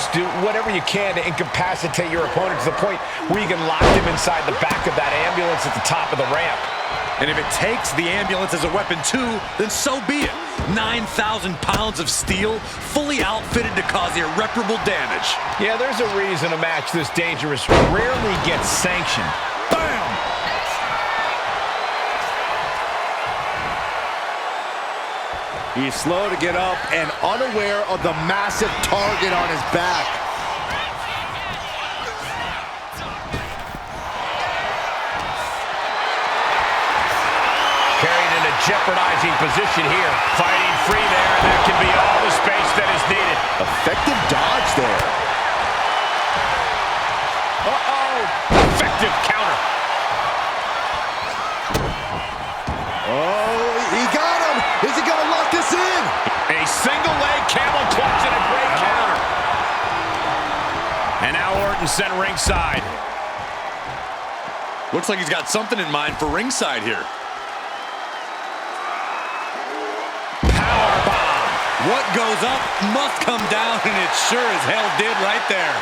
Just do whatever you can to incapacitate your opponent to the point where you can lock them inside the back of that ambulance at the top of the ramp. And if it takes the ambulance as a weapon too, then so be it. 9,000 pounds of steel, fully outfitted to cause irreparable damage. Yeah, there's a reason a match this dangerous rarely gets sanctioned. Bam! He's slow to get up and unaware of the massive target on his back. Carried in a jeopardizing position here. Fighting free there, and that can be all the space that is needed. Effective dodge there. Uh-oh! Effective counter. Oh, he got him! Is he gonna lock this in? A single leg camel clutch and a great counter. And now Orton sent ringside. Looks like he's got something in mind for ringside here. Powerbomb. What goes up must come down, and it sure as hell did right there.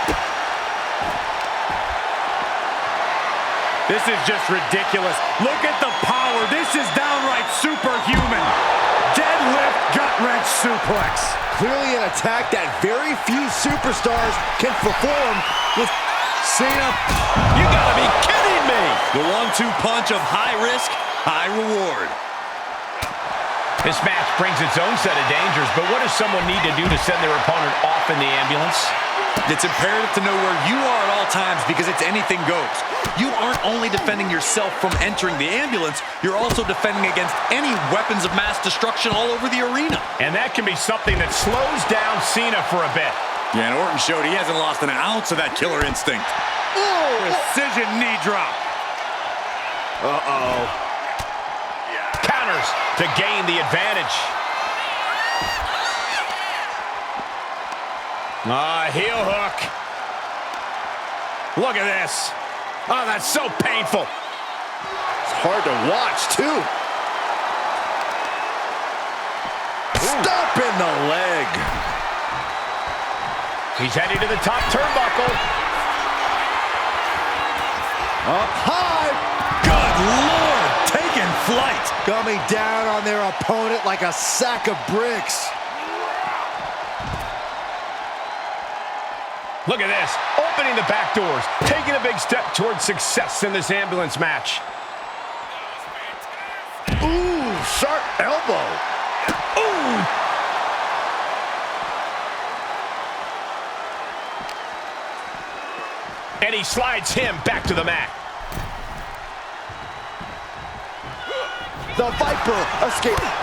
This is just ridiculous. Look at the power. This is downright superhuman. Deadlift gut-wrench suplex. Clearly an attack that very few superstars can perform with Cena. You gotta be kidding me. The 1-2 punch of high risk, high reward. This match brings its own set of dangers, but what does someone need to do to send their opponent off in the ambulance? It's imperative to know where you are at all times because it's anything goes. You aren't only defending yourself from entering the ambulance, you're also defending against any weapons of mass destruction all over the arena. And that can be something that slows down Cena for a bit. Yeah, and Orton showed he hasn't lost an ounce of that killer instinct. Precision knee drop. Uh-oh. Counters to gain the advantage. Heel hook. Look at this. Oh, that's so painful. It's hard to watch, too. Stop in the leg. He's heading to the top turnbuckle. Up high. Good Lord, taking flight. Coming down on their opponent like a sack of bricks. Look at this, opening the back doors, taking a big step towards success in this ambulance match. Ooh, sharp elbow. Ooh! And he slides him back to the mat. The Viper escaped.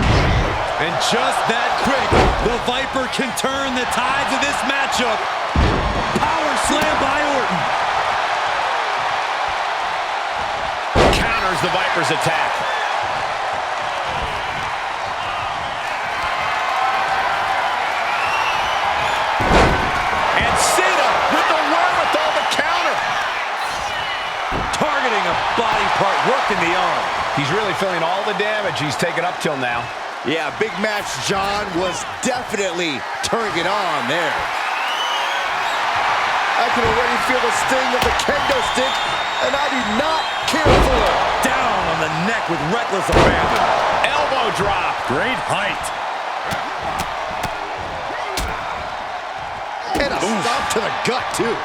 And just that quick, the Viper can turn the tides of this matchup. Power slam by Orton. Counters the Viper's attack. And Cena with the wherewithal to counter. Targeting a body part, working the arm. He's really feeling all the damage he's taken up till now. Yeah, big match John was definitely turning it on there. I can already feel the sting of the kendo stick, and I do not care for it. Down on the neck with reckless abandon. Elbow drop. Great height. And a stop to the gut, too.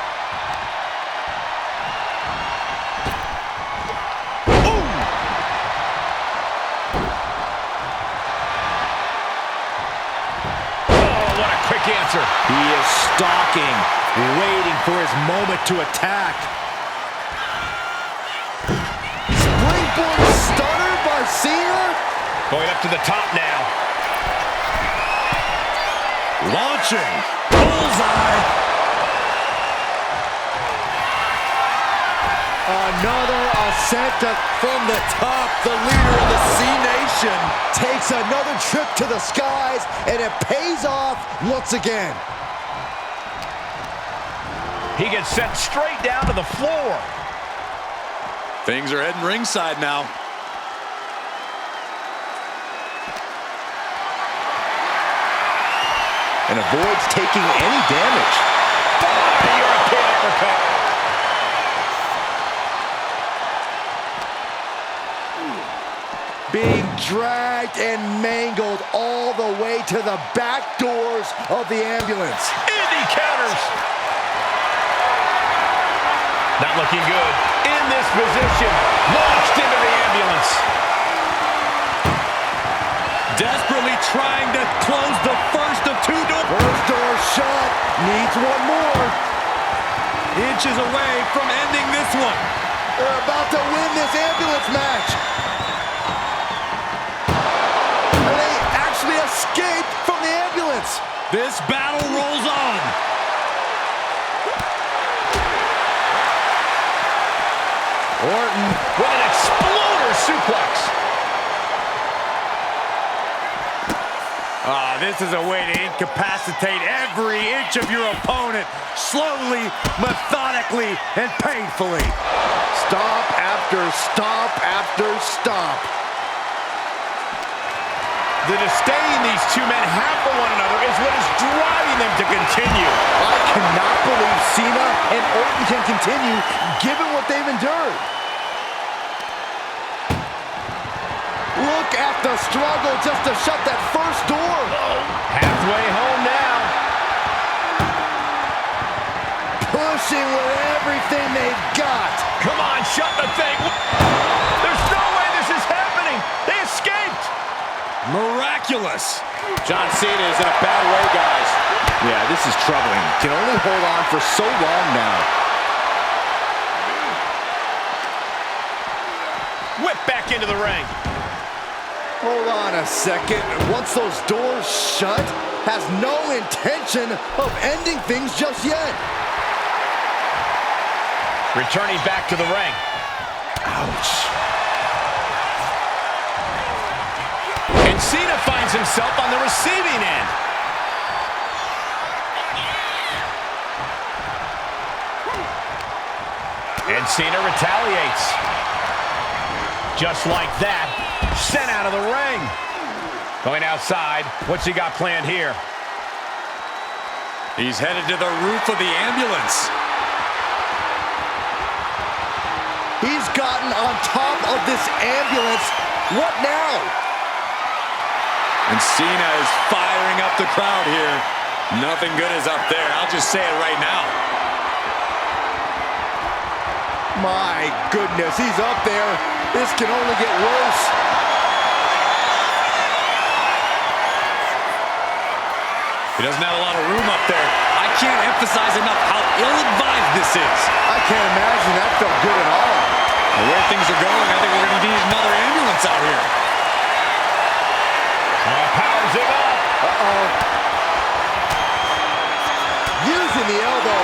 Answer. He is stalking, waiting for his moment to attack. Springboard stunner by Cena. Going up to the top now. Launching. Bullseye. Another ascent from the top. The leader of the C-Nation takes another trip to the skies, and it pays off once again. He gets sent straight down to the floor. Things are heading ringside now. And avoids taking any damage. dragged and mangled all the way to the back doors of the ambulance. And he counters. Not looking good. In this position, launched into the ambulance. Desperately trying to close the first of two doors. First door shut. Needs one more. Inches away from ending this one. They're about to win this ambulance match. And they actually escaped from the ambulance. This battle rolls on. Orton with an exploder suplex. This is a way to incapacitate every inch of your opponent, slowly, methodically, and painfully. Stomp after stomp after stomp. The disdain these two men have for one another is what is driving them to continue. I cannot believe Cena and Orton can continue given what they've endured. Look at the struggle just to shut that first door. Halfway home now. Pushing with everything they've got. Come on, shut the thing. There's no way this is happening. They escaped. Miraculous. John Cena is in a bad way, guys. Yeah, this is troubling. Can only hold on for so long now. Whip back into the ring. Hold on a second. Once those doors shut, has no intention of ending things just yet. Returning back to the ring. Ouch. And Cena finds himself on the receiving end. And Cena retaliates. Just like that, sent out of the ring. Going outside, what's he got planned here? He's headed to the roof of the ambulance. He's gotten on top of this ambulance. What now? And Cena is firing up the crowd here. Nothing good is up there. I'll just say it right now. My goodness, he's up there. This can only get worse. He doesn't have a lot of room up there. I can't emphasize enough how ill-advised this is. I can't imagine that felt good at all. The way things are going, I think we're going to need another ambulance out here. Powers him up. Uh-oh. Using the elbow.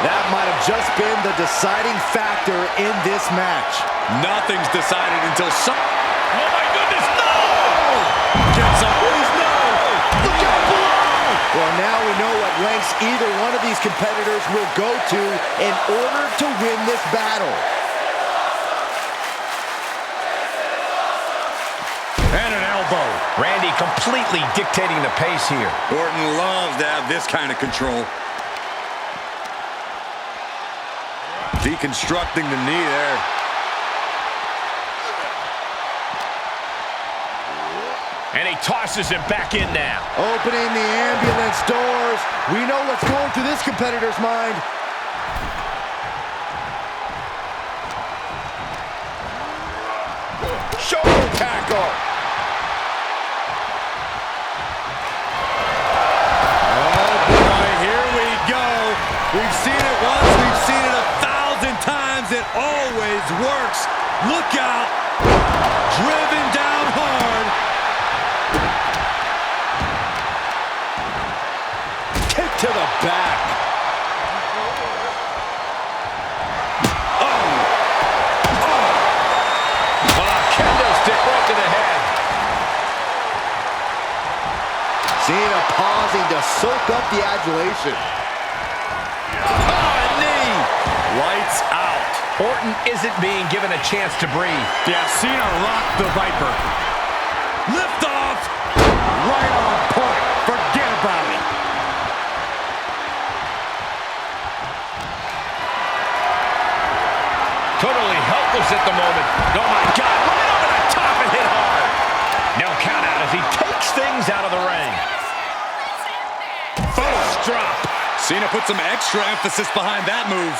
That might have just been the deciding factor in this match. Nothing's decided until some... Oh my goodness, no! Get some... No! Look out below! Well, now we know what lengths either one of these competitors will go to in order to win this battle. And an elbow. Randy completely dictating the pace here. Orton loves to have this kind of control. Deconstructing the knee there. And he tosses him back in now. Opening the ambulance doors. We know what's going through this competitor's mind. Shoulder tackle. Oh boy, here we go. We've seen it once, we've seen it 1,000 times. It always works. Look out. Driven down hard. Kick to the back. Kendo stick right to the head. Cena pausing to soak up the adulation. Knee. Lights out. Orton isn't being given a chance to breathe. Yeah, Cena rocked the Viper. Lift off. Right on point. Forget about it. Totally helpless at the moment. Oh my God, right over the top. drop. Cena put some extra emphasis behind that move.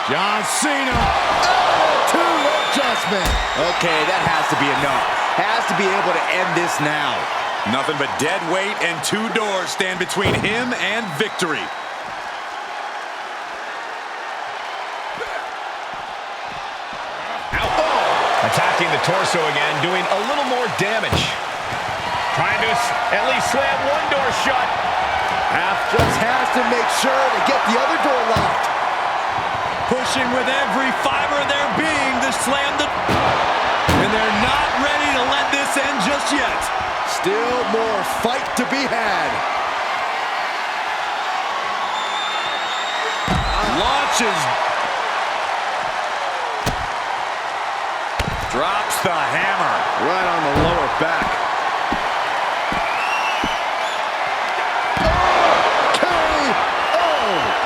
John Cena. Attitude adjustment. Okay, that has to be enough. Has to be able to end this now. Nothing but dead weight and 2 doors stand between him and victory. Attacking the torso again, doing a little more damage. Trying to at least slam one door shut. Just has to make sure to get the other door locked. Pushing with every fiber of their being to slam the... And they're not ready to let this end just yet. Still more fight to be had. Launches. Drops the hammer. Right on the lower back.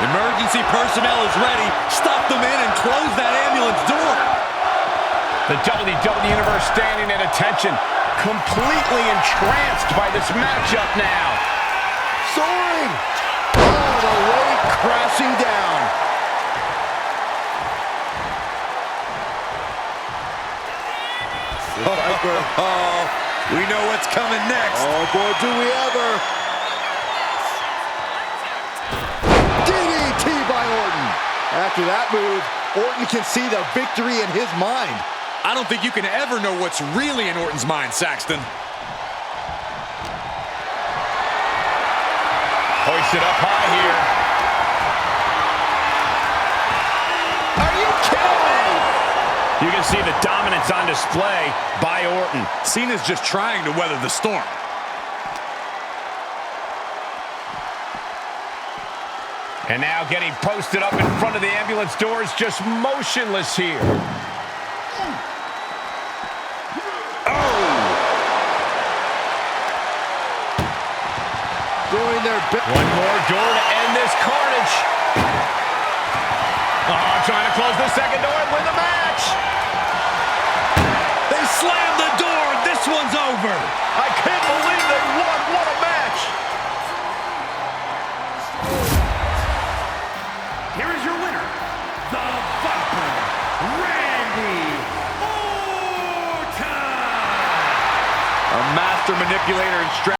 Emergency personnel is ready. Stuff them in and close that ambulance door. The WWE Universe standing at attention, completely entranced by this matchup now. Soaring all the way crashing down. Oh, we know what's coming next. Oh boy, do we ever. DDT by Orton. After that move, Orton can see the victory in his mind. I don't think you can ever know what's really in Orton's mind, Saxton. Hoisted up high here. Are you kidding me? You can see the dominance on display by Orton. Cena's just trying to weather the storm. And now getting posted up in front of the ambulance doors, just motionless here. Doing their best. One more door to end this carnage. Oh, trying to close the second door and win the match. They slammed the door. This one's over. I can't believe they won. What a match. Here is your winner, the Viper, Randy Orton. A master manipulator and strategist.